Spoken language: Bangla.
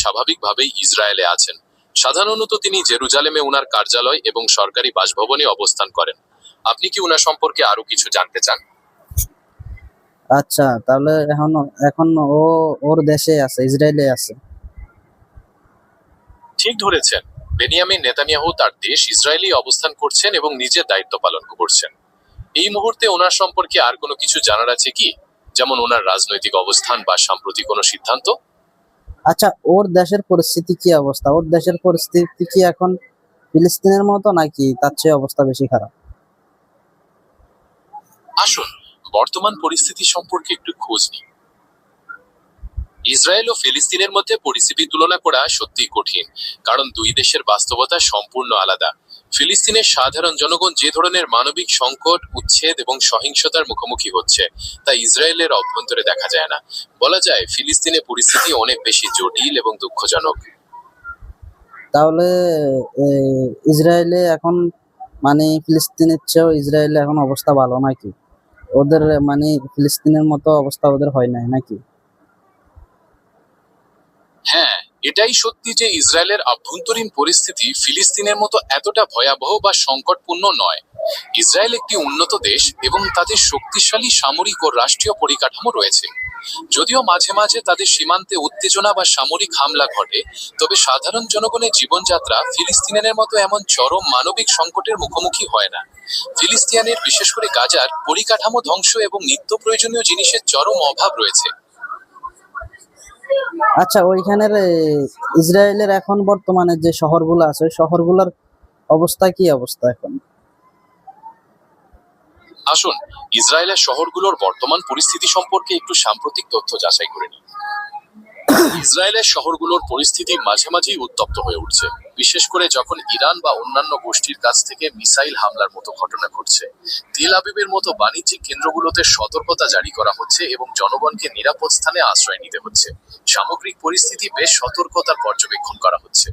স্বাভাবিকভাবেই ইসরায়েলে আছেন। সাধারণত তিনি জেরুজালেমে উনার কার্যালয় এবং সরকারি বাসভবনে অবস্থান করেন। আপনি কি উনার সম্পর্কে আরো কিছু জানতে চান? আচ্ছা, তাহলে এখন এখন ও ওর দেশে আছে, ইসরায়েলে আছে। ঠিক ধরেছেন। বেনিয়ামিন নেতানিয়াহু তার দেশ ইসরায়েলে অবস্থান করছেন এবং নিজের দায়িত্ব পালন করছেন। এই মুহূর্তে ওনার সম্পর্কে আর কোনো কিছু জানার আছে কি? যেমন ওনার রাজনৈতিক অবস্থান বা সাম্প্রতিক কোনো সিদ্ধান্ত? আচ্ছা, ওর দেশের পরিস্থিতি কি অবস্থা? ওর দেশের পরিস্থিতি কি এখন ফিলিস্তিনের মতো, নাকি তার চেয়ে অবস্থা বেশি খারাপ? আসুন, বর্তমান পরিস্থিতি সম্পর্কে একটু খোঁজ নিই। ইসরায়েল ও ফিলিস্তিনের মধ্যে পরিস্থিতি তুলনা করা সত্যিই কঠিন, কারণ দুই দেশের বাস্তবতা সম্পূর্ণ আলাদা। ফিলিস্তিনের সাধারণ জনগণ যে ধরনের মানবিক সংকট, উচ্ছেদ এবং সহিংসতার মুখোমুখি হচ্ছে, তা ইসরায়েলের অভ্যন্তরে দেখা যায় না। বলা যায় ফিলিস্তিনের পরিস্থিতি অনেক বেশি জটিল এবং দুঃখজনক। তাহলে এ, ইসরায়েলে এখন মানে ফিলিস্তিনের চেয়েও ইসরায়েলে এখন অবস্থা ভালো নাকি? ওদের মানে ফিলিস্তিনের মতো অবস্থা ওদের হয় নাই নাকি? হ্যাঁ, এটাই সত্যি যে ইসরায়েলের আভ্যন্তরীণ পরিস্থিতি ফিলিস্তিনের মতো এতটা ভয়াবহ বা সংকটপূর্ণ নয়। ইসরায়েল একটি উন্নত দেশ এবং তাদের শক্তিশালী সামরিক ও রাষ্ট্রীয় পরিকাঠামো রয়েছে। যদিও মাঝে মাঝে তাদের সীমান্তে উত্তেজনা বা সামরিক হামলা ঘটে, তবে সাধারণ জনগণের জীবনযাত্রা ফিলিস্তিনের মতো এমন চরম মানবিক সংকটের মুখোমুখি হয় না। ফিলিস্তিনের, বিশেষ করে গাজার পরিকাঠামো ধ্বংস এবং নিত্য প্রয়োজনীয় জিনিসের চরম অভাব রয়েছে। আচ্ছা, ওইখানের ইসরায়েলের এখন বর্তমানে যে শহরগুলো আছে, ওই শহরগুলোর অবস্থা কি অবস্থা এখন? আসুন, ইসরায়েলের শহরগুলোর বর্তমান পরিস্থিতি সম্পর্কে একটু সাম্প্রতিক তথ্য যাচাই করে নিই। ইসরায়েলের শহরগুলোর পরিস্থিতি মাঝে মাঝেই উত্তপ্ত হয়ে উঠছে, বিশেষ করে যখন ইরান বা অন্যান্য গোষ্ঠীর কাছ থেকে মিসাইল হামলার মতো ঘটনা ঘটছে। তেল আবিবের মতো বাণিজ্যিক কেন্দ্রগুলোতে সতর্কতা জারি করা হচ্ছে এবং জনগণকে নিরাপদ স্থানে আশ্রয় নিতে হচ্ছে। সামগ্রিক পরিস্থিতি বেশ সতর্কতার পর্যবেক্ষণ করা হচ্ছে।